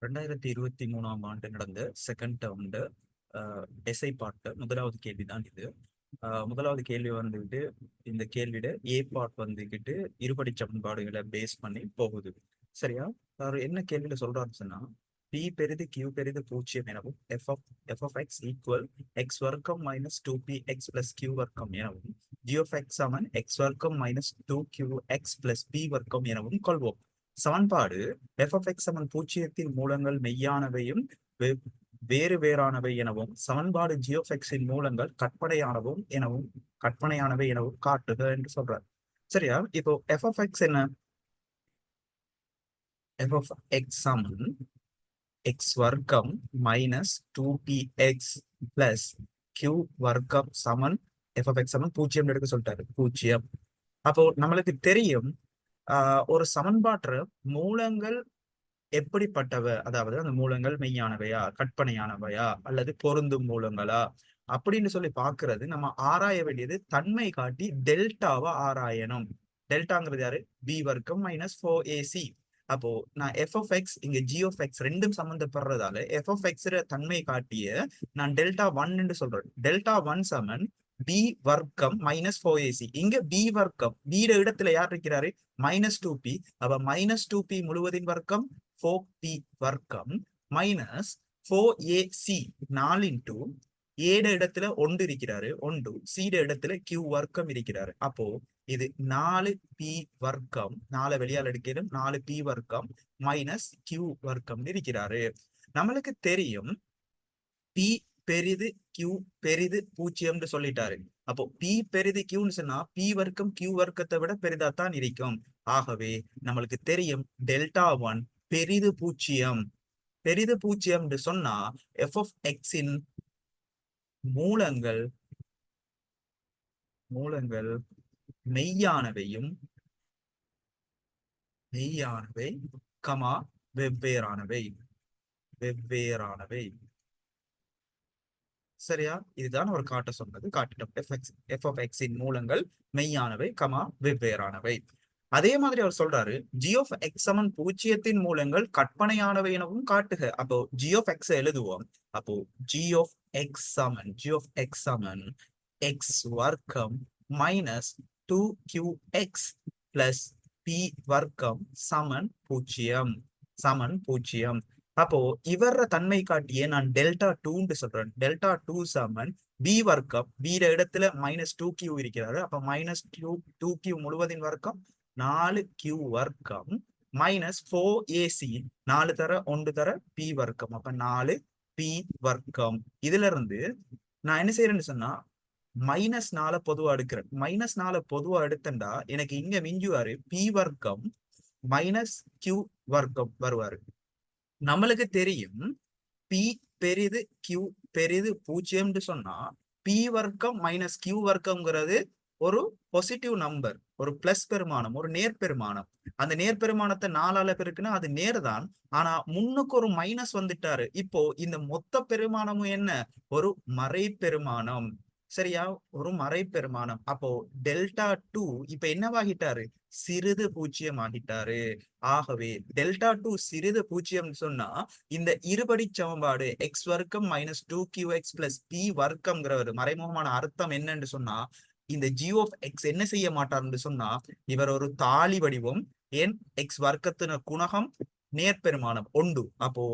2023 நடந்த second டேர்ம்ல SI part முதலாவது கேள்வி தான் இது. முதலாவது கேள்வி வந்துட்டு இந்த கேள்வியோட ஏ பார்ட் வந்துக்கிட்டு இருபடி சமன்பாடுகளை பேஸ் பண்ணி போகுது. சரியா? அவர் என்ன கேள்வியில சொல்றாருன்னு சொன்னா, பி பெரிது கியூ பெரிது பூஜ்ஜியம் எனவும் F of X equal X வர்க்கம் minus two P X plus Q வர்க்கம் எனவும் ஜி ஆஃப் எக்ஸ் சமன் எக்ஸ் வர்க்கம் minus two Q X plus P வர்க்கம் எனவும் கொள்வோம். சமன்பாடு எஃப் ஆஃப் எக்ஸ் சமன் பூஜ்ஜியத்தின் மூலங்கள் மெய்யானவையும் வேறு வேறானவை எனவும் சமன்பாடு ஜி ஆஃப் எக்ஸின் மூலங்கள் கற்பனையானவை எனவும் காட்டுக என்று சொல்றார். சரியா? இப்போ எஃப் ஆஃப் எக்ஸ் என்ன? எஃப் ஆஃப் எக்ஸ் சமன் எக்ஸ் வர்க்கம் minus two P X plus Q வர்க்கம் சமன் எஃப் ஆஃப் எக்ஸ் சமன் பூஜ்ஜியம் எடுக்க சொல்லிட்டாரு. பூஜ்ஜியம். அப்போ நம்மளுக்கு தெரியும் ஒரு சமன்பாட்டு மூலங்கள் எப்படிப்பட்டவ, அதாவது அந்த மூலங்கள் மெய்யானவையா கற்பனையானவையா அல்லது பொருந்தும் மூலங்களா அப்படின்னு சொல்லி பாக்குறது நம்ம ஆராய வேண்டியது தன்மை காட்டி டெல்டாவை ஆராயணும். டெல்டாங்கிறது யாரு? பி வர்க்கம் மைனஸ் 4ac. அப்போ நான் எஃப் ஆஃப் எக்ஸ் இங்க ஜி ஆஃப் எக்ஸ் ரெண்டும் சம்பந்தப்படுறதால எஃப் ஆஃப் எக்ஸ் தன்மை காட்டிய நான் டெல்டா ஒன் என்று சொல்றேன். டெல்டா ஒன் சமன் பி வர்க்கம் மைனஸ் 4ac. இங்க பி வர்க்கம் பீட இடத்துல யார் இருக்கிறாரு? Minus two B. அப்ப மைனஸ் டூ பி முழுவதின் வர்க்கம் 4p வர்க்கம் மைனஸ் 4ac 4 இன்டூ ஏட இடத்துல ஒன்று இருக்கிறாரு, ஒன்று சீட இடத்துல கியூ வர்க்கம் இருக்கிறாரு. அப்போ இது 4p வர்க்கம், 4 வெளியால் எடுக்கணும், 4p வர்க்கம் மைனஸ் கியூ வர்க்கம் இருக்கிறாரு. நம்மளுக்கு தெரியும் பி பெரிது கியூ பெரிது பூஜ்ஜியம்னு சொல்லிட்டாரு. அப்போ பி பெரிது கியூன்னு சொன்னா பி வர்க்கம் கியூ வர்க்கத்தை விட பெரிதாத்தான் இருக்கும். ஆகவே நம்மளுக்கு தெரியும் டெல்டா ஒன் பெரிது பூஜ்ஜியம். பெரிது பூஜ்ஜியம் சொன்னா எஃப் ஆஃப் எக்ஸின் மூலங்கள் மெய்யானவை கமா வெவ்வேறானவை. சரியா? இதுதான் அவர் காட்ட சொன்னது. காட்டிட்டோம். எஃப் ஆஃப் எக்ஸின் மூலங்கள் மெய்யானவை கமா வெவ்வேறானவை. அதே மாதிரி அவர் சொல்றாரு ஜி ஆஃப் எக்ஸ் சமன் பூஜ்ஜியத்தின் மூலங்கள் கற்பனையானவை எனவும் காட்டுக. அப்போ ஜி ஆஃப் எக்ஸ் எழுதுவோம். அப்போ ஜி ஆஃப் எக்ஸ் சமன் எக்ஸ் வர்க்கம் minus two Q X plus P வர்க்கம் சமன் பூஜ்ஜியம். அப்போ இவர தன்மை காட்டியே நான் டெல்டா டூன்னு சொல்றேன். டெல்டா டூ சமன் பி வர்க்கம், பி இடத்துல மைனஸ் டூ கியூ இருக்கிறாரு. அப்ப மைனஸ் டூ கியூ முழுவதின் வர்க்கம் 4q வர்க்கம் மைனஸ் 4ac 4 தர 1 தர p வர்க்கம். அப்ப 4p வர்க்கம். இதுல இருந்து நான் என்ன செய்யறேன்னு சொன்னா மைனஸ் 4 பொதுவா எடுக்கிறேன். மைனஸ் 4 பொதுவா எடுத்தா எனக்கு இங்க மிஞ்சுவாரு p வர்க்கம் மைனஸ் q வர்க்கம் வருவாரு. நம்மளுக்கு தெரியும் p பெரிது q பெரிது பூஜ்ஜியம் சொன்னா p வர்க்கம் மைனஸ் q வர்க்கம்ங்கிறது ஒரு பாசிட்டிவ் நம்பர், ஒரு பிளஸ் பெருமானம், ஒரு நேர்பெருமானம். அந்த நேர்பெருமானத்தை 4ஆல பெருக்குன்னா அது நேர்தான். ஆனா முன்னுக்கு ஒரு மைனஸ் வந்துட்டாரு. இப்போ இந்த மொத்த பெருமானமும் என்ன? ஒரு மறை பெருமானம். சரியா? ஒரு மறை பெருமானம். அப்போ டெல்டா டூ இப்ப என்னவாகிட்டாரு? சிறிது பூஜ்ஜியம் ஆகிட்டாரு. ஆகவே டெல்டா டூ சிறிது பூஜ்ஜியம் சொன்னா இந்த இருபடி சமன்பாடு எக்ஸ் வர்க்கம் minus two Q X plus P வர்க்கம்ங்கிற ஒரு மறைமுகமான அர்த்தம் என்னன்னு சொன்னா இந்த ஜி ஆஃப் எக்ஸ் என்ன செய்ய மாட்டார்னு சொன்னா இவர் ஒரு தாலி வடிவம். ஏன்? எக்ஸ் வர்க்கத்தின குணகம் நேர்பெருமானம் ஒன்று. அப்போ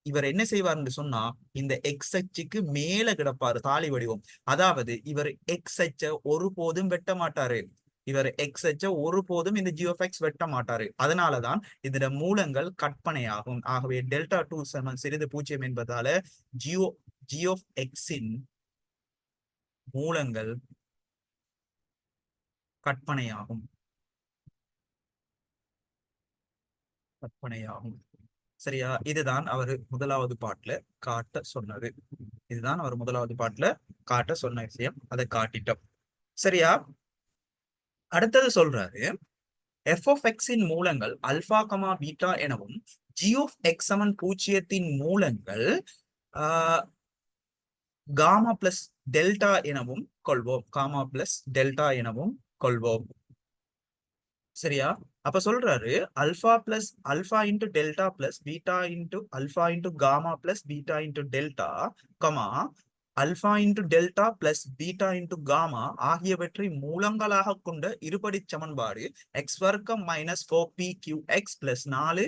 இவர் என்ன செய்வார்னு சொன்னா இந்த எக்ஸ் அச்சுக்கு மேல கிடப்பாரு தாலி வடிவம். அதாவது இவர் எக்ஸ் அச்ச ஒருபோதும் வெட்ட மாட்டாரு. இவர் எக்ஸ் அச்ச ஒருபோதும் இந்த ஜி ஆஃப் எக்ஸ் வெட்ட மாட்டாரு. அதனாலதான் இதோட மூலங்கள் கற்பனையாகும். ஆகவே டெல்டா டூ சமன் சிறிது பூஜ்ஜியம் என்பதால ஜி ஆஃப் எக்ஸின் மூலங்கள் கற்பனையாகும். சரியா? இதுதான் அவர் முதலாவது பாட்டுல காட்ட சொன்னது. விஷயம். அதை காட்டிட்டோம். சரியா? அடுத்தது சொல்றாரு எஃப் ஆஃப் எக்ஸின் மூலங்கள் அல்பா கமா பீட்டா எனவும் ஜி ஆஃப் எக்ஸ் சமன் பூஜ்ஜியத்தின் மூலங்கள் காமா பிளஸ் டெல்டா எனவும் கொள்வோம். சரியா? அப்ப சொல்றாரு alpha plus alpha into delta plus beta into alpha into gamma plus beta into delta comma alpha into delta plus beta into gamma ஆகியவற்றை மூலங்களாக கொண்ட இருபடி சமன்பாடு எக்ஸ் வர்க்கம் minus 4p Q X plus 4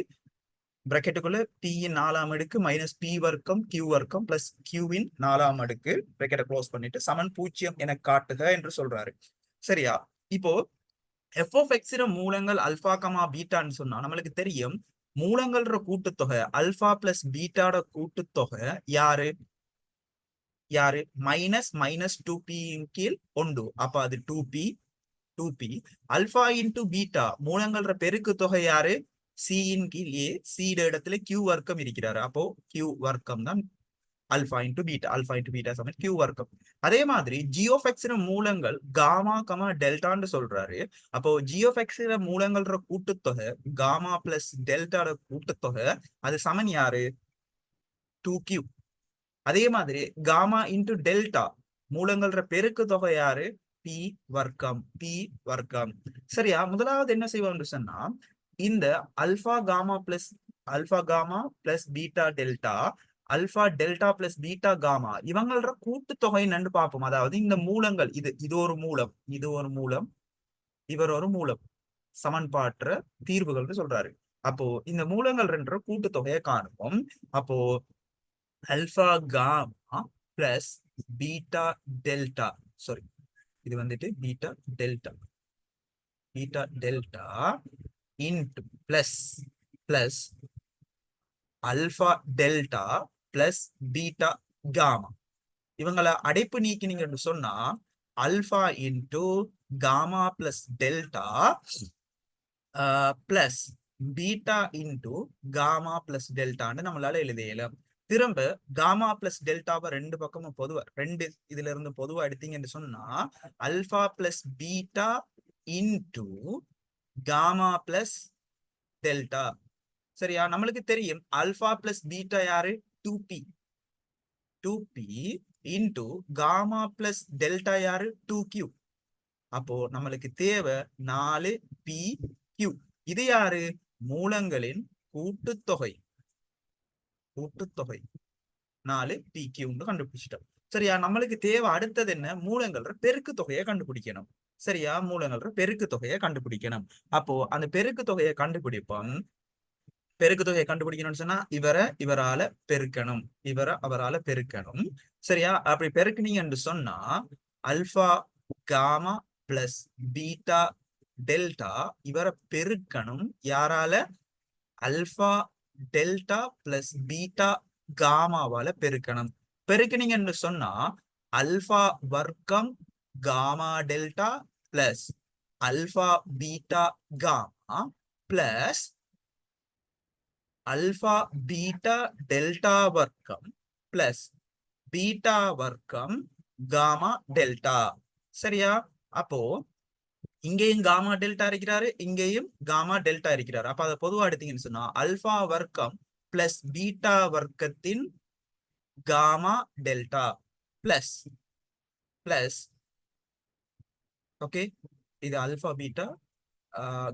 பிராக்கெட்டுக்குள்ள p இன் 4ஆம் அடுக்கு மைனஸ் p வர்க்கம் q வர்க்கம் பிளஸ் q இன் 4ஆம் அடுக்கு பிராக்கெட்டை க்ளோஸ் பண்ணிட்டு சமன் 0 என காட்டுக என்று சொல்றாரு. சரியா? இப்போ f of x மூலங்கள் அல்பா கமா பீட்டான்னு சொன்னா நம்மளுக்கு தெரியும் மூலங்கள்ற கூட்டுத்தொகை அல்பா பிளஸ் பீட்டாட கூட்டுத்தொகை யாரு யாரு மைனஸ் மைனஸ் 2p கீழ் 1 அப்ப அது 2p அல்பா இன்டு பீட்டா மூலங்கள்ற பெருக்கு தொகை யாரு c இன் கீழ் a c இடத்துல q வர்க்கம் இருக்கிறாரு அப்போ q வர்க்கம் தான் அல்பா இன்டு பீட்டா சமன் q வர்க்கம். அதே மாதிரி g of x மூலங்கள் காமா கமா டெல்டான்னு சொல்றாரு. அப்போ g of x மூலங்கள்ற கூட்டுத்தொகை காமா பிளஸ் டெல்டாட கூட்டுத்தொகை அது சமன் யாரு 2q. அதே மாதிரி காமா இன்டு டெல்டா மூலங்கள்ற பெருக்கு தொகை யாரு p வர்க்கம். சரியா? முதலாவது என்ன செய்வோம்னு சொன்னா இந்த alpha gamma plus beta delta alpha delta plus beta gamma இவங்களோட கூட்டுத்தொகை நண்டு பார்ப்போம். அதாவது இந்த மூலங்கள் இது ஒரு மூலம் இவர் ஒரு மூலம் சமன்பாற்ற தீர்வுகள்னு சொல்றாரு. அப்போ இந்த மூலங்கள் ரெண்டு கூட்டுத்தொகையை காணுவோம். அப்போ alpha gamma plus beta delta இது வந்துட்டு beta delta into plus alpha delta plus beta gamma இவங்களை அடைப்பு நீக்கினீங்கன்னு சொன்னா alpha into gamma plus delta plus beta into gamma plus டெல்டான்னு நம்மளால எழுதியலாம். திரும்ப காமா பிளஸ் டெல்டாவை ரெண்டு பக்கமும் பொதுவா இதுல இருந்து பொதுவா எடுத்தீங்கன்னு சொன்னா alpha plus beta into gamma plus delta. சரியா? நம்மளுக்கு தெரியும் அல்பா பிளஸ் பீட்டா யாரு 2p into gamma plus delta யாரு 2q. அப்போ நம்மளுக்கு தேவை 4pq. இது யாரு மூலங்களின் கூட்டுத்தொகை 4pq கண்டுபிடிச்சிட்டோம். சரியா? நம்மளுக்கு தேவை அடுத்தது என்ன மூலங்கள்ற பெருக்கு தொகையை கண்டுபிடிக்கணும். சரியா? மூலங்கள்ற பெருக்கு தொகையை கண்டுபிடிக்கணும். அப்போ அந்த பெருக்கு தொகையை கண்டுபிடிப்போம். பெருக்கு தொகையை கண்டுபிடிக்கணும்னு சொன்னா இவரால பெருக்கணும் அவரால பெருக்கணும். சரியா? அப்படி பெருக்குனீங்கன்னு சொன்னா alpha gamma plus beta delta இவரை பெருக்கணும் யாரால அல்பா டெல்டா பிளஸ் பீட்டா காமாவால பெருக்கணும். பெருக்குனீங்கன்னு சொன்னா அல்பா வர்க்கம் gamma delta plus alpha beta gamma plus alpha beta delta வர்க்கம் பிளஸ் பீட்டா வர்க்கம் காமா டெல்டா. சரியா? அப்போ இங்கேயும் காமா டெல்டா இருக்கிறாரு இங்கேயும் காமா டெல்டா இருக்கிறாரு. அப்ப அதை பொதுவா எடுத்தீங்கன்னு சொன்னா அல்பா வர்க்கம் பிளஸ் பீட்டா வர்க்கத்தின் காமா டெல்டா பிளஸ் ஓகே இது அல்பா பீட்டா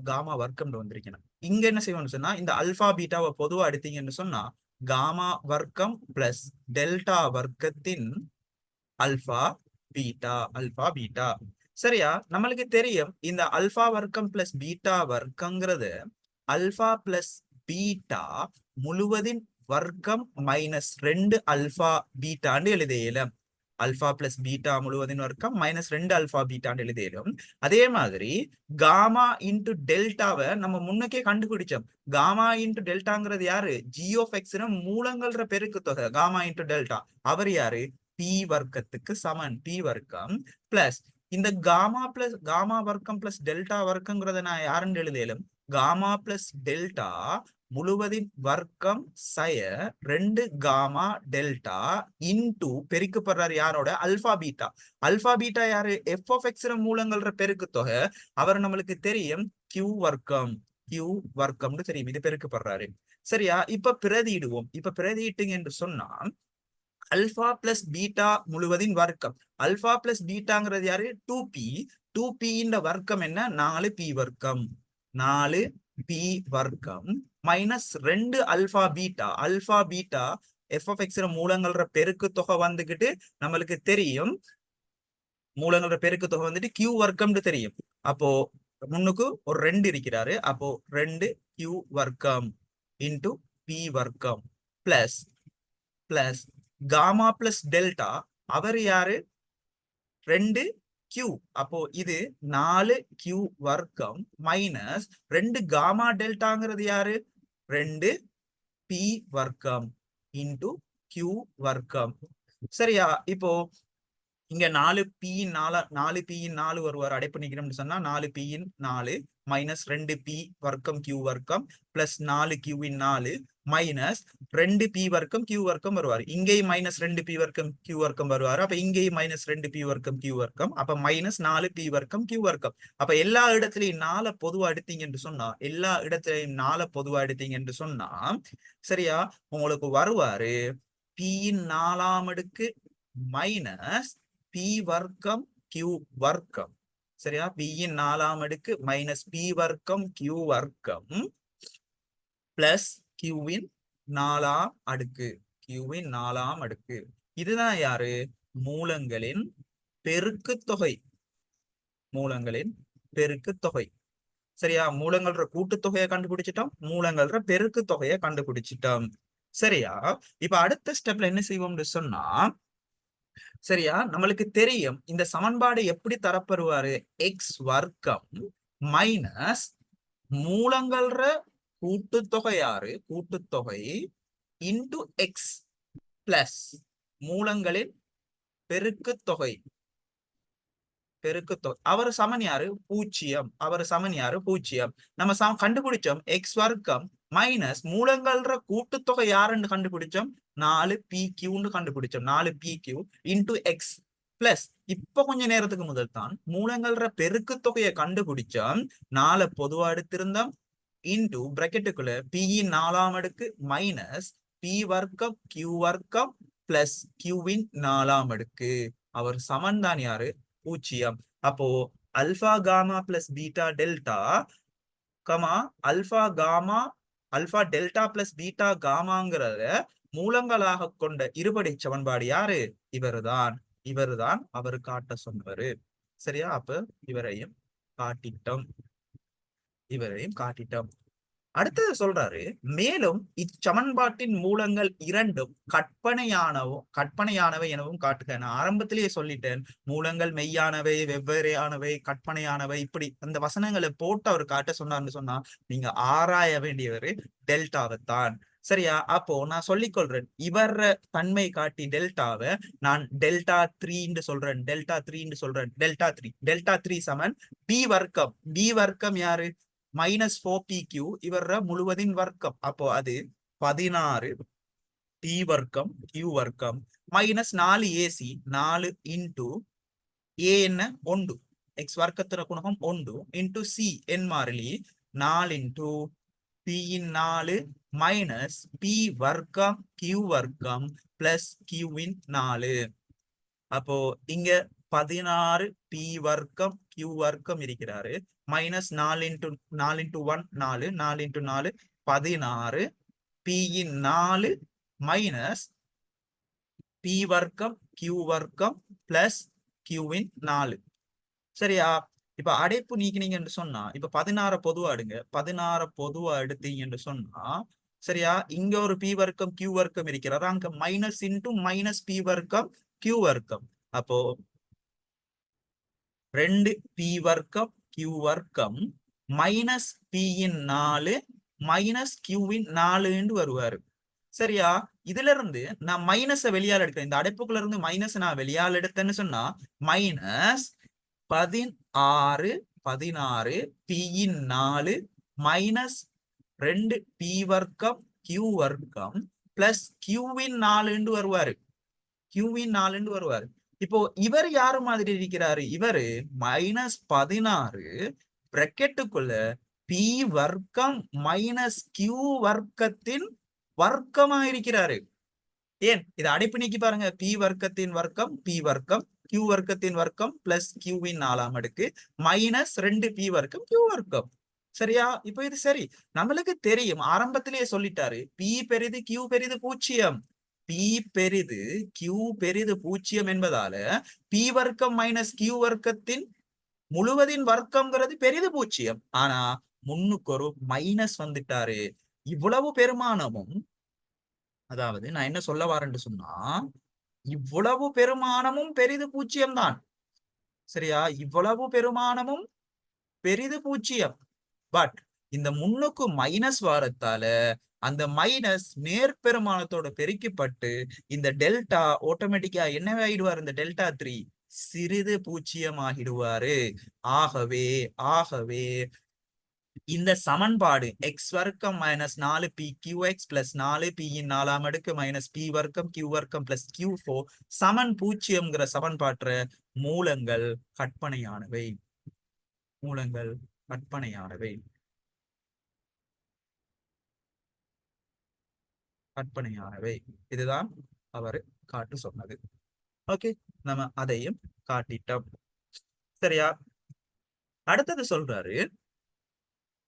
காமா வர்க்கம் வந்திருக்கணும். இங்க என்ன செய்வோம்னு சொன்னா இந்த அல்பா பீட்டாவை பொதுவா எடுத்தீங்கன்னு சொன்னா காமா வர்க்கம் பிளஸ் டெல்டா வர்க்கத்தின் அல்பா பீட்டா. சரியா? நம்மளுக்கு தெரியும் இந்த அல்பா வர்க்கம் பிளஸ் பீட்டா வர்க்கங்கிறது அல்பா பிளஸ் பீட்டா முழுவதின் வர்க்கம் மைனஸ் 2 அல்பா பீட்டான்னு எழுதியலாம். அல்பா பிளஸ் பீட்டா முழுவதின் வர்க்கம் மைனஸ் 2 அல்பா பீட்டான்னு எழுதியலும். அதே மாதிரி காமா இன்டு டெல்டாவை நம்ம முன்னக்கே கண்டுபிடிச்சோம். காமா இன்டு டெல்டாங்கிறது யாரு g of x மூலங்கள்ற பெருக்கு தொகை காமா இன்டு டெல்டா அவர் யாரு p வர்க்கத்துக்கு சமன் p வர்க்கம் பிளஸ் இந்த காமா வர்க்கம் பிளஸ் டெல்டா வர்க்கங்கிறத நான் யாருன்னு எழுதியலும் காமா பிளஸ் டெல்டா முழுவதின் வர்க்கம் 2 காமா டெல்டா இன்டு பெருக்கப்படுறாரு யாரோட அல்பா பீட்டா யாரு f of x மூலங்கள்ற பெருக்கு தொகை அவர் நம்மளுக்கு தெரியும் q வர்க்கம்னு தெரியும். இது பெருக்கப்படுறாரு. சரியா? இப்ப பிரதியிடுவோம். பிரதியிட்டுங்க என்று சொன்னா அல்பா பிளஸ் பீட்டா முழுவதின் வர்க்கம் அல்பா பிளஸ் பீட்டாங்கிறது யாரு 2p இந்த வர்க்கம் என்ன 4p வர்க்கம் 4 பி வர்க்கம் minus 2 alpha beta F of X மூலங்கள பெருக்கு தொகை வந்துகிட்டு நம்மளுக்கு தெரியும். மூலங்கள பெருக்கு தொகை வந்துட்டு கியூ வர்க்கம்னு தெரியும். அப்போ முன்னுக்கு ஒரு 2 இருக்கிறாரு. அப்போ 2 கியூ வர்க்கம் இன்டு பி வர்க்கம் plus plus gamma plus delta. அவர் யாரு? 2 கியூ. அப்போ இது 4 கியூ வர்க்கம் மைனஸ் 2 காமா டெல்டாங்கிறது யாரு? 2 பி வர்க்கம் இன்டு கியூ வர்க்கம். சரியா? இப்போ இங்க 4 பியின் 4 வருவார். அடைப்பு நிக்கிறோம்னு சொன்னா 4 பியின் 4 மைனஸ் 2 பி வர்க்கம் கியூ வர்க்கம் பிளஸ் 4 கியூவின் 4 மைனஸ் 2 பி வர்க்கம் கியூ வர்க்கம் வருவார். இங்கேயும் மைனஸ் 2 பி வர்க்கம் கியூ வர்க்கம் வருவார். அப்ப இங்கேயும் மைனஸ் 2 பி வர்க்கம் கியூ வர்க்கம். அப்ப மைனஸ் 4 பி வர்க்கம் கியூ வர்க்கம். அப்ப எல்லா இடத்துலயும் 4 பொதுவா எடுத்தீங்க என்று சொன்னா சரியா உங்களுக்கு வருவாரு பியின் 4ஆம் அடுக்கு மைனஸ் பி வர்க்கம் கியூ வர்க்கம். சரியா? பியின் 4ஆம் அடுக்கு மைனஸ் பி வர்க்கம் கியூ வர்க்கம் பிளஸ் கியூவின் 4ஆம் அடுக்கு. இதுதான் யாரு? மூலங்களின் பெருக்குத்தொகை. சரியா? மூலங்கள கூட்டுத்தொகையை கண்டுபிடிச்சிட்டோம், மூலங்கள பெருக்கு தொகையை கண்டுபிடிச்சிட்டோம். சரியா? இப்ப அடுத்த ஸ்டெப்ல என்ன செய்வோம்னு சொன்னா, சரியா நம்மளுக்கு தெரியும் இந்த சமன்பாடு எப்படி தரப்பெறுவாரு? எக்ஸ் வர்க்கம் மைனஸ் மூலங்கள கூட்டுத்தொகை இன்டு எக்ஸ் பிளஸ் மூலங்களின் பெருக்குத்தொகை. அவர் சமன் யாரு? 0. நம்ம கண்டுபிடிச்சோம் எக்ஸ் வர்க்கம் மைனஸ் மூலங்கள கூட்டுத்தொகை யாருன்னு கண்டுபிடிச்சோம்? 4pq கண்டுபிடிச்சோம். 4pq இன்டு எக்ஸ் பிளஸ் இப்ப கொஞ்ச நேரத்துக்கு முதல் தான் மூலங்கள பெருக்கு தொகையை கண்டுபிடிச்சோம். 4 பொதுவா எடுத்திருந்தோம் இன்டு பிராக்கெட்டுக்குள்ள பியின் 4ஆம் அடுக்கு மைனஸ் பி வர்க்கம் கியூ வர்க்கம் பிளஸ் கியூவின் 4ஆம் அடுக்கு. அவர் சமன் தான் யாரு? 0. அப்போ alpha gamma plus beta delta alpha delta plus beta காமாங்கிறத மூலங்களாக கொண்ட இருபடி சமன்பாடு யாரு? இவருதான் அவரு காட்ட சொன்னவரு. சரியா? அப்ப இவரையும் காட்டிட்டோம். அடுத்தது சொல்றாரு, மேலும் இச்சமன்பாட்டின் மூலங்கள் இரண்டும் கற்பனையானவை எனவும் காட்டுக. நான் ஆரம்பத்திலேயே சொல்லிட்டேன், மூலங்கள் மெய்யானவை, வெவ்வேறையானவை, கற்பனையானவை, இப்படி அந்த வசனங்களை போட்டு அவர் காட்ட சொன்னார்னு சொன்னா நீங்க ஆராய வேண்டியவர் டெல்டாவைத்தான். சரியா? அப்போ நான் சொல்லிக்கொள்றேன், இவர தன்மை காட்டி டெல்டாவை நான் டெல்டா 3 சொல்றேன். டெல்டா த்ரீ சமன் பி வர்க்கம் யாரு? மைனஸ் 4pq இவர முழுவதின் வர்க்கம். அப்போ அது 16 p வர்க்கம் q வர்க்கம் மைனஸ் 4ac 4 இன்டு a என்ன 1 x வர்க்கத்தின குணகம் 1 இன்டு c என் மாறிலி 4 இன்டு p இன் 4 மைனஸ் p வர்க்கம் q வர்க்கம் பிளஸ் q இன் 4. அப்போ இங்க 16 p வர்க்கம் q வர்க்கம் இருக்கிறாரு. மைனஸ் 4 இன்டு 1 4 இன்டு 4 16 p இன் 4 மைனஸ் p வர்க்கம் q வர்க்கம் பிளஸ் q இன் 4. சரியா? இப்ப அடைப்பு நீக்கினீங்க என்று சொன்னா இப்ப 16 பொதுவா எடுங்க. 16 பொதுவா எடுத்தீங்க என்று சொன்னா சரியா, இங்க ஒரு p வர்க்கம் q வர்க்கம் இருக்கிறார். அங்க மைனஸ் இன்டு மைனஸ் p வர்க்கம் q வர்க்கம். அப்போ 2p வர்க்கம் q வர்க்கம் மைனஸ் p இன் 4 மைனஸ் q இன் 4 என்று வருவாரு. சரியா? இதுல இருந்து நான் மைனஸை வெளியால் எடுக்கிறேன். இந்த அடைப்புக்குள்ள இருந்து மைனஸ் நான் வெளியால் எடுத்தேன்னு சொன்னா மைனஸ் 16 p இன் 4 மைனஸ் 2p வர்க்கம் q வர்க்கம் பிளஸ் q இன் 4 என்று வருவாரு. இப்போ இவர் யாரு மாதிரி இருக்கிறாரு? இவரு மைனஸ் 16 பிராக்கெட்டுக்குள்ள p வர்க்கம் மைனஸ் q வர்க்கத்தின் வர்க்கமா இருக்கிறாரு. ஏன் இதை அடைப்பு நீக்கி பாருங்க. p வர்க்கத்தின் வர்க்கம் p வர்க்கம் q வர்க்கத்தின் வர்க்கம் பிளஸ் q இன் 4ஆம் அடுக்கு மைனஸ் 2p வர்க்கம் q வர்க்கம். சரியா? இப்ப இது சரி. நம்மளுக்கு தெரியும், ஆரம்பத்திலேயே சொல்லிட்டாரு, P பெரிது Q பெரிது பூஜ்ஜியம். P பெரிது Q பெரிது பூஜ்ஜியம் என்பதால P வர்க்கம் மைனஸ் Q வர்க்கத்தின் முழுவதின் வர்க்கம்ங்கிறது பெரிது பூஜ்ஜியம். ஆனா முன்னுக்கு ஒரு மைனஸ் வந்துட்டாரு. இவ்வளவு பெருமானமும், அதாவது நான் என்ன சொல்ல வரேன்னு சொன்னா, இவ்வளவு பெருமானமும் பெரிது பூஜ்ஜியம் தான். சரியா? இவ்வளவு பெருமானமும் பெரிது பூஜ்ஜியம். பட் இந்த முன்னுக்கு மைனஸ் வாரத்தால அந்த மைனஸ் நேர்பெருமானத்தோட பெருக்கப்பட்டு இந்த டெல்டா ஆட்டோமேட்டிக்கா என்னவாயிடுவார்? இந்த டெல்டா 3 சிறிது பூஜ்ஜியம் ஆகிடுவாரு. ஆகவே ஆகவே இந்த சமன்பாடு எக்ஸ் வர்க்கம் minus 4p qx plus 4p இன் 4ஆம் அடுக்கு மைனஸ் p வர்க்கம் q வர்க்கம் பிளஸ் q4 சமன் பூஜ்ஜியம்ங்கிற சமன்பாற்ற மூலங்கள் கற்பனையானவை. மூலங்கள் கற்பனையானவை. கற்பனையானவை. இதுதான் அவர் காட்டு சொன்னது. ஓகே, நம்ம அதையும் காட்டிட்டோம். சரியா? அடுத்தது சொல்றாரு,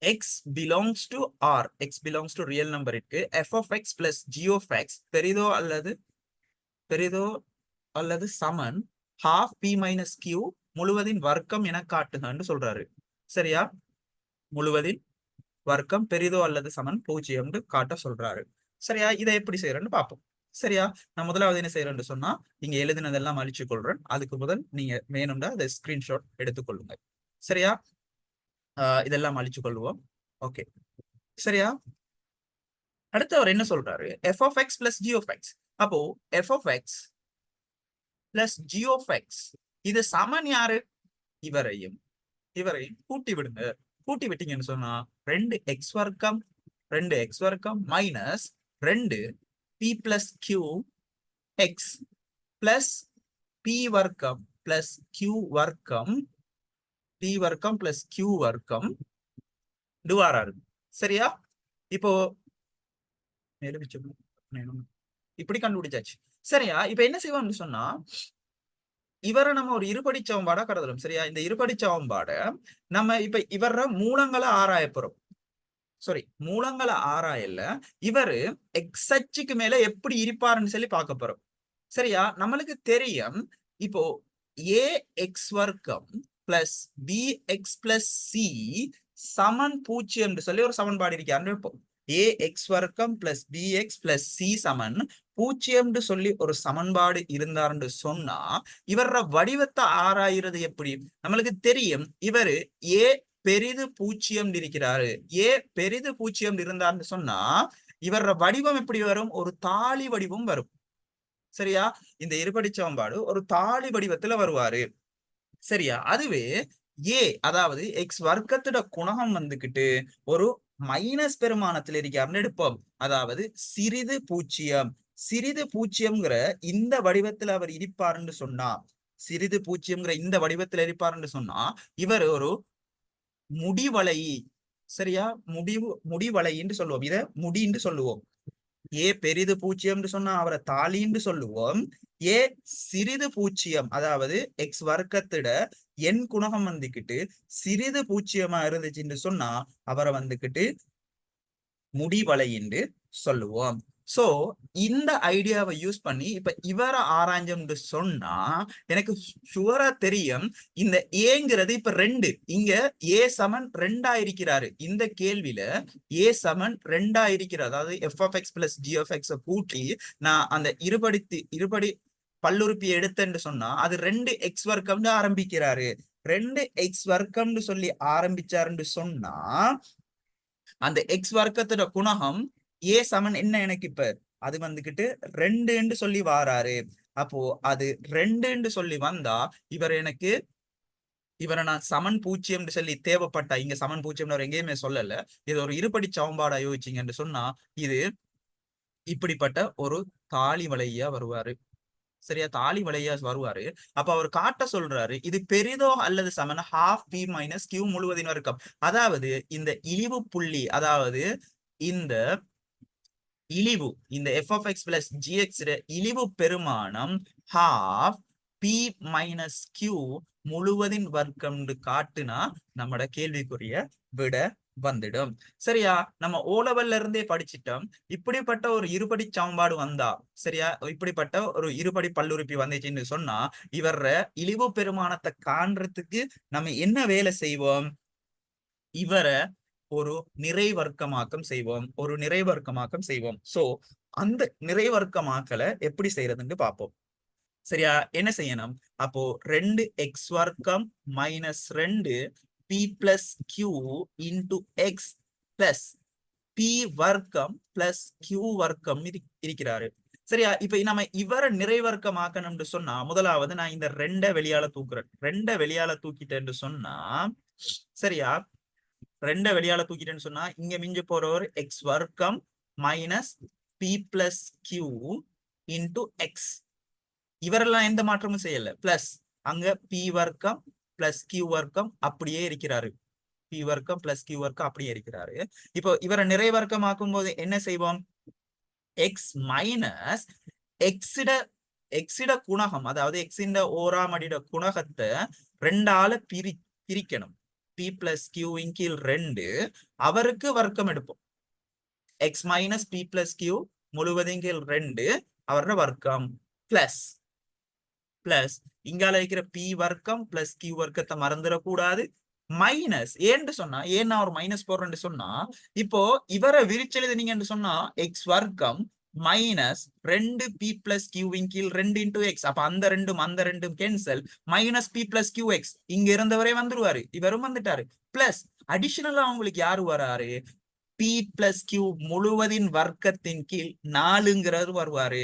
x belongs to R, x belongs to real number இருக்கு, f of x plus g of x பெரிதோ அல்லது சமன் half p minus q முழுவதின் வர்க்கம் என காட்டுகன்னு சொல்றாரு. சரியா? முழுவதின் வர்க்கம் பெரிதோ அல்லது சமன் 0 காட்ட சொல்றாரு. சரியா? இதை எப்படி செய்யறேன்னு பார்ப்போம். சரியா? நான் முதலாவது என்ன செய்யறேன்னு சொன்னா, இங்க எழுதினதெல்லாம் அழிச்சு கொள்றேன். அதுக்கு முதல் நீங்க வேணும்னா அதை ஸ்கிரீன்ஷாட் எடுத்துக்கொள்ளுங்க. சரியா? இதெல்லாம் அழிச்சு கொள்வோம். ஓகே, சரியா? அடுத்து அவர் என்ன சொல்றாரு, f of x plus g of x. அப்போ f of x plus g of x இது சமன் யாரு? இவரையும் கூட்டி விடுங்க. கூட்டி விட்டீங்கன்னு சொன்னா 2x வர்க்கம் minus 2p plus q x plus p வர்க்கம் பிளஸ் q வர்க்கம் பிளஸ் q வர்க்கம் டுவாரா. சரியா? இப்போ இப்படி கண்டுபிடிச்சாச்சு. சரியா? இப்ப என்ன செய்வோம்னு சொன்னா, இவரை நம்ம ஒரு இருபடி சமன்பாடா கருதலாம். சரியா? இந்த இருபடி சமன்பாட நம்ம இப்ப இவர மூலங்களை ஆராய போறோம். சாரி, மூலங்களை ஆராயல, இவரு எக்ஸ் அச்சுக்கு மேல எப்படி இருப்பாருன்னு சொல்லி பார்க்க போறோம். சரியா? நம்மளுக்கு தெரியும், இப்போ ஏ எக்ஸ் வர்க்கம் plus B X plus C சமன் 0 சொல்லி ஒரு சமன்பாடு இருக்காருன்னு வைப்போம். ஏ எக்ஸ் வர்க்கம் plus B X plus C சமன் 0 சொல்லி ஒரு சமன்பாடு இருந்தாருன்னு சொன்னா, இவர வடிவத்தை ஆராயிறது எப்படி? நம்மளுக்கு தெரியும், இவரு ஏ பெரிது 0 இருக்கிறாரு. ஏ பெரிது 0 இருந்தாருன்னு சொன்னா இவர வடிவம் எப்படி வரும்? ஒரு தாளி வடிவம் வரும். சரியா? இந்த இருபடி சமன்பாடு ஒரு தாளி வடிவத்துல வருவாரு. சரியா? அதுவே ஏ, அதாவது எக்ஸ் வர்க்கத்தோட குணகம் வந்துகிட்டு ஒரு மைனஸ் பெருமானத்தில் இருக்காருன்னு எடுப்போம். அதாவது சிறிது பூஜ்ஜியம்ங்கிற இந்த வடிவத்துல அவர் இருப்பாருன்னு சொன்னா, சிறிது பூஜ்ஜியம்ங்கிற இந்த வடிவத்துல இருப்பாருன்னு சொன்னா, இவர் ஒரு முடிவலை. சரியா? முடிவலைன்னு சொல்லுவோம். இத முடின்னு சொல்லுவோம். ஏ பெரிது 0 சொன்னா அவரை தாலின்னு சொல்லுவோம். ஏ சிறிது 0, அதாவது எக்ஸ் வர்க்கத்திட என் குணகம் வந்துகிட்டு சிறிது 0 இருந்துச்சுன்னு சொன்னா அவரை வந்துகிட்டு முடிவலைன்னு சொல்லுவோம். சோ இந்த ஐடியாவை யூஸ் பண்ணி இப்ப இவரை ஆராய்ஞ்சோம்னு சொன்னா எனக்கு ஷுவரா தெரியும், இந்த ஏங்கிறது இப்ப 2, இங்க ஏ சமன் 2 இருக்கிறாரு. இந்த கேள்வியில ஏ சமன் 2 இருக்கிறார். அதாவது F of X plus G of X கூட்டி நான் அந்த இருபடி பல்லுறுப்பி எடுத்தேன்னு சொன்னா அது 2x வர்க்கம்னு ஆரம்பிக்கிறாரு. 2x வர்க்கம்னு சொல்லி ஆரம்பிச்சாருன்னு சொன்னா அந்த எக்ஸ் வர்க்கத்தோட குணகம் ஏ சமன் என்ன எனக்கு இப்ப அது வந்துகிட்டு 2 சொல்லி வாராரு. அப்போ அது 2 சொல்லி வந்தா இவரை நான் சமன் 0 சொல்லி தேவைப்பட்டா, இங்க சமன் 0 எங்கேயுமே சொல்லல, இது ஒரு இருபடி சமன்பாடா யோசிச்சீங்கன்னு சொன்னா இது இப்படிப்பட்ட ஒரு தாலி வளையா வருவாரு. சரியா? தாலி வளையா வருவாரு. அப்ப அவர் காட்ட சொல்றாரு, இது பெரிதோ அல்லது சமன் half p minus q முழுவதின் வர்க்கம். அதாவது இந்த இழிவு புள்ளி, அதாவது இந்த f of x plus gx இழிவு பெருமானம் half p minus q முழுவதின் வர்க்கம் காட்டுனா நம்மட கேள்விக்குரிய விட வந்துடும். சரியா? நம்ம O லெவல்ல இருந்தே படிச்சிட்டோம். இப்படிப்பட்ட ஒரு இருபடி சமன்பாடு வந்தா, சரியா? இப்படிப்பட்ட ஒரு இருபடி பல்லுறுப்பி வந்துச்சுன்னு சொன்னா, இவர இழிவு பெருமானத்தை காண்றதுக்கு நம்ம என்ன வேலை செய்வோம்? இவர ஒரு நிறைவர்க்கமாக்கம் செய்வோம். ஒரு நிறைவர்க்கமாக்கம் செய்வோம். சோ அந்த நிறைவர்க்கமாக்கலை எப்படி செய்யறதுன்னு பார்ப்போம். சரியா? என்ன செய்யணும்? அப்போ 2x வர்க்கம் minus 2 p plus q into X plus p வர்க்கம் பிளஸ் q வர்க்கம் இருக்கிறாரு. சரியா? இப்ப நம்ம இவரை நிறைவர்க்கமாக்கணும்னு சொன்னா, முதலாவது நான் இந்த 2 வெளியால தூக்குறேன். 2 வெளியால தூக்கிட்டேன்னு சொன்னா, சரியா? 2 வெளியால தூக்கிட்டேன்னு சொன்னா, இங்க மிஞ்ச போற ஒரு எக்ஸ் வர்க்கம் minus p plus q into X. இவரெல்லாம் எந்த மாற்றமும் செய்யல. பிளஸ் அங்க p வர்க்கம் பிளஸ் q வர்க்கம் அப்படியே இருக்கிறாரு. p வர்க்கம் பிளஸ் q வர்க்கம் அப்படியே இருக்கிறாரு. இப்போ இவரை நிறைவர்க்கமாக்கும் போது என்ன செய்வோம்? x மைனஸ் எக்ஸிட குணகம், அதாவது எக்ஸின் ஓராம் அடிட குணகத்தை 2ஆல பிரிக்கணும். p பிளஸ் q இன் கீழ் 2 அவருக்கு வர்க்கம் எடுப்போம். x minus p plus q முழுவதும் கீழ் 2 அவரோட வர்க்கம் பிளஸ் பிளஸ் இங்கால இருக்கிற p வர்க்கம் பிளஸ் q வர்க்கத்தை மறந்துடக்கூடாது. மைனஸ் ஏன்னு சொன்னா, ஏன்னா ஒரு மைனஸ் போடுறேன்னு சொன்னா, இப்போ இவரை விரிச்செழுதுனீங்கன்னு சொன்னா எக்ஸ் வர்க்கம் மைனஸ் 2p பிளஸ் q இன் கீழ் 2 இன்டூ எக்ஸ். அப்ப அந்த ரெண்டும் cancel. Minus p plus q X இங்க இருந்தவரே வந்துருவாரு, இவரும் வந்துட்டாரு. பிளஸ் அடிஷனலா உங்களுக்கு யாரு வராரு? p பிளஸ் q முழுவதின் வர்க்கத்தின் கீழ் 4ங்கிறது வருவாரு.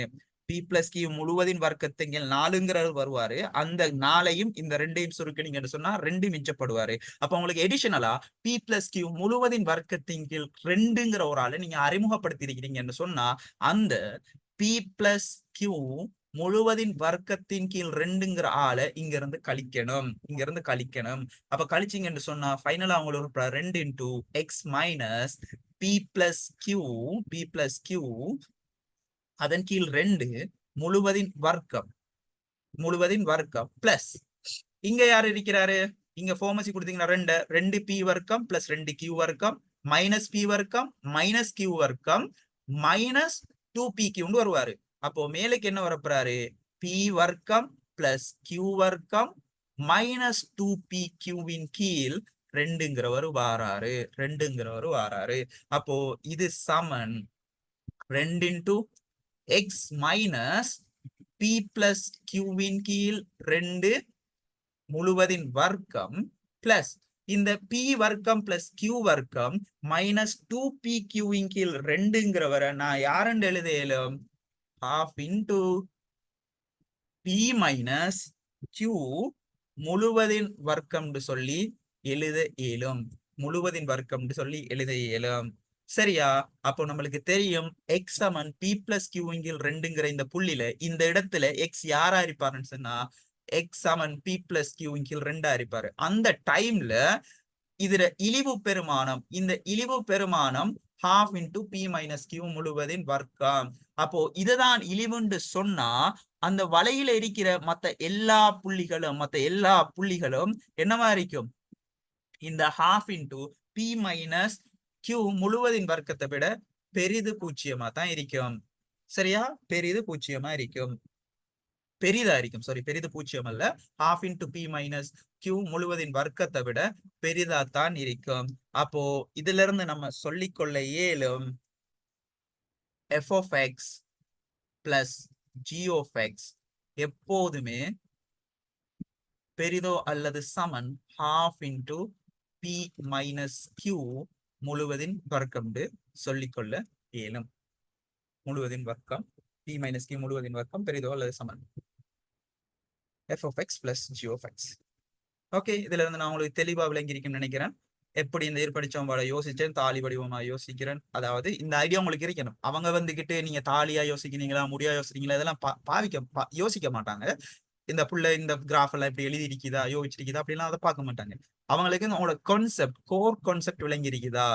p பிளஸ் q முழுவதின் வர்க்கத்தின் கீழ் 4ங்கிறது வருவாரு. அந்த 4ஐயும் இந்த 2ஐயும் சுருக்கினீங்கன்னு சொன்னா 2 மிச்சப்படுவாரு. அப்ப உங்களுக்கு எடிஷனலா p பிளஸ் q முழுவதின் வர்க்கத்தின் கீழ் 2ங்கிற ஒரு ஆளை நீங்க அறிமுகப்படுத்தி இருக்கிறீங்கன்னு சொன்னா, அந்த p பிளஸ் q முழுவதின் வர்க்கத்தின் கீழ் 2ங்கிற ஆளை இங்க இருந்து கழிக்கணும். அப்ப கழிச்சிங்கன்னு சொன்னா ஃபைனலா உங்களுக்கு 2 into X minus p plus q அதன் கீழ் 2 முழுவதின் வர்க்கம் பிளஸ் இங்க யார் இருக்கிறாரு? இங்க ஃபார்மசி கொடுத்தீங்கன்னா 2p வர்க்கம் பிளஸ் 2q வர்க்கம் மைனஸ் p வர்க்கம் மைனஸ் q வர்க்கம் மைனஸ் 2pq வருவாரு. அப்போ மேலுக்கு என்ன வரப்போறாரு? p வர்க்கம் பிளஸ் q வர்க்கம் மைனஸ் 2pq இன் கீழ் 2ங்கிறவர் வாராரு. அப்போ இது சமன் 2 into x minus p plus q இன் கீழ் 2 முழுவதின் வர்க்கம் பிளஸ் இந்த p வர்க்கம் பிளஸ் q வர்க்கம் மைனஸ் 2pq இன் கீழ் 2ங்கிறவரை நான் யாருன்னு எழுத இயலும்? half into p minus q முழுவதின் வர்க்கம் சொல்லி எழுத இயலும். சரியா? அப்போ நம்மளுக்கு தெரியும் x சமன் p பிளஸ் q இங்கில் 2ங்கிற இந்த புள்ளியில இந்த இடத்துல x யாரா இருப்பாருன்னு சொன்னா x சமன் p பிளஸ் q இங்கில் 2 இருப்பாரு. அந்த டைம்ல இதுல இந்த இழிவு பெருமானம் half into p minus q முழுவதின் வர்க்கம். அப்போ இதுதான் இழிவுன்னு சொன்னா அந்த வலையில இருக்கிற மத்த எல்லா புள்ளிகளும் என்னவா இருக்கும்? இந்த half into p minus q முழுவதின் வர்க்கத்தை விட பெரிது பூஜ்ஜியமா தான் இருக்கும். சரியா? பெரிது பூஜ்ஜியமா இருக்கும். பெரிது பூஜ்ஜியம் அல்ல. half into p minus q முழுவதின் வர்க்கத்தை விட பெரிதாத்தான் இருக்கும். அப்போ இதுல இருந்து நம்ம சொல்லிக்கொள்ள இயலும் f of x plus g of x எப்போதுமே பெரிதோ அல்லது சமன் half into p minus q முழுவதின் வர்க்கம் சொல்லிக்கொள்ள இயலும். முழுவதின் வர்க்கம் p மைனஸ் q முழுவதின் வர்க்கம் பெரிதோ அல்லது சமன் f of x plus g of x. Okay, இதுல இருந்து நான் உங்களுக்கு தெளிவா விளங்கியிருக்குன்னு நினைக்கிறேன். எப்படி இந்த ஏற்படிச்சவங்கள யோசிச்சேன், தாலி வடிவமா யோசிக்கிறேன். அதாவது இந்த ஐடியா உங்களுக்கு இருக்கணும். அவங்க வந்துகிட்டு நீங்க தாலியா யோசிக்கிறீங்களா, முடியா யோசிக்கிறீங்களா, இதெல்லாம் யோசிக்க மாட்டாங்க. இந்த புள்ள இந்த கிராஃப் எல்லாம் இப்படி எழுதி இருக்குதா, யோசிச்சிருக்குதா அப்படிலாம் அதை பார்க்க மாட்டாங்க. அவங்களுக்கு உங்களோட கோர் கான்செப்ட் விளங்கி இருக்குதா,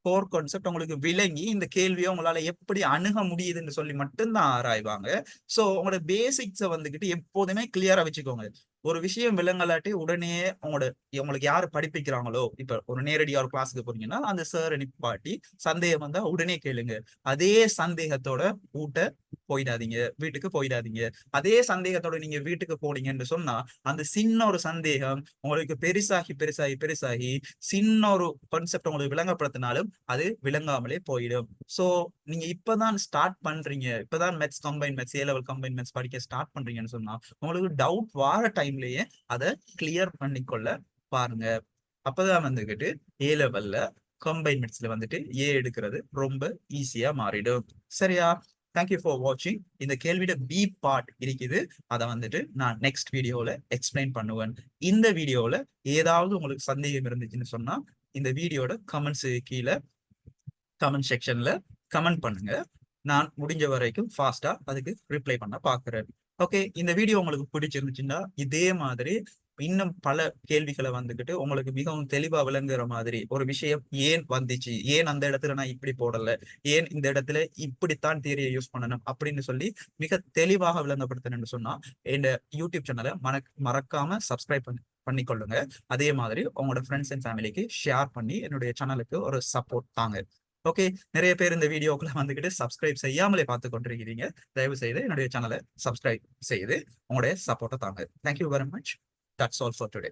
கோர் கான்செப்ட் உங்களுக்கு விளங்கி இந்த கேள்வியை உங்களால எப்படி அணுக முடியுதுன்னு சொல்லி மட்டும்தான் ஆராய்வாங்க. சோ உங்களோட பேசிக்ஸை வந்துகிட்டு எப்போதுமே கிளியரா வச்சுக்கோங்க. ஒரு விஷயம் விளங்கலாட்டி உடனே உங்களுக்கு யாரு படிப்பிக்கிறாங்களோ, இப்ப ஒரு நேரடியா ஒரு கிளாஸ்க்கு போறீங்கன்னா, அந்த சார நிப்பாட்டி சந்தேகம் வந்தா உடனே கேளுங்க. அதே சந்தேகத்தோட போயிடாதீங்க. வீட்டுக்கு போயிடாதீங்க. அதே சந்தேகத்தோட நீங்க வீட்டுக்கு போனீங்கன்னு சொன்னா, அந்த சின்ன ஒரு சந்தேகம் உங்களுக்கு பெருசாகி, பெருசாகி, பெருசாகி சின்ன ஒரு கான்செப்ட் உங்களுக்கு விளங்கப்படுத்தினாலும் அது விளங்காமலே போயிடும். சோ நீங்க இப்பதான் ஸ்டார்ட் பண்றீங்க. இப்பதான் மேத்ஸ் கம்பைன் மேத்ஸ், ஏ லெவல் கம்பைன் மேத்ஸ் படிக்க ஸ்டார்ட் பண்றீங்கன்னு சொன்னா, உங்களுக்கு டவுட் வார டைம்லயே அத கிளியர் பண்ணிக்கொள்ள பாருங்க. அப்பதான் வந்துகிட்டு ஏ லெவல்ல கம்பைன் மேத்ஸ்ல வந்துட்டு ஏ எடுக்கிறது ரொம்ப ஈஸியா மாறிடும். சரியா? தேங்க்யூ ஃபார் வாட்சிங். இந்த கேள்வியோட பி பார்ட் இருக்குது. அதை வந்துட்டு நான் நெக்ஸ்ட் வீடியோல எக்ஸ்பிளைன் பண்ணுவேன். இந்த வீடியோல ஏதாவது உங்களுக்கு சந்தேகம் இருந்துச்சுன்னு சொன்னா இந்த வீடியோட கமெண்ட்ஸ் கீழே கமெண்ட் செக்ஷன்ல கமெண்ட் பண்ணுங்க. நான் முடிஞ்ச வரைக்கும் ஃபாஸ்டா அதுக்கு ரிப்ளை பண்ண பாக்குறேன். ஓகே, இந்த வீடியோ உங்களுக்கு பிடிச்சிருந்துச்சுன்னா இதே மாதிரி இன்னும் பல கேள்விகளை வந்துகிட்டு உங்களுக்கு மிகவும் தெளிவா விளங்குற மாதிரி ஒரு விஷயம் ஏன் வந்துச்சு, ஏன் அந்த இடத்துல நான் இப்படி போடல, ஏன் இந்த இடத்துல இப்படித்தான் தியரியை யூஸ் பண்ணணும் அப்படின்னு சொல்லி மிக தெளிவாக விளங்கப்படுத்தணும்னு சொன்னா என் யூடியூப் சேனலை மறக்காம சப்ஸ்கிரைப் பண்ணிக்கொள்ளுங்க. அதே மாதிரி உங்களோட ஃப்ரெண்ட்ஸ் அண்ட் ஃபேமிலிக்கு ஷேர் பண்ணி என்னுடைய சேனலுக்கு ஒரு சப்போர்ட் தாங்க. ஓகே, நிறைய பேர் இந்த வீடியோக்குள்ள வந்துகிட்டு சப்ஸ்கிரைப் செய்யாமலே பார்த்து கொண்டிருக்கிறீங்க. தயவு செய்து என்னுடைய சேனலை சப்ஸ்கிரைப் செய்து உங்களுடைய சப்போர்ட்டை தாங்க. Thank you very much. That's all for today.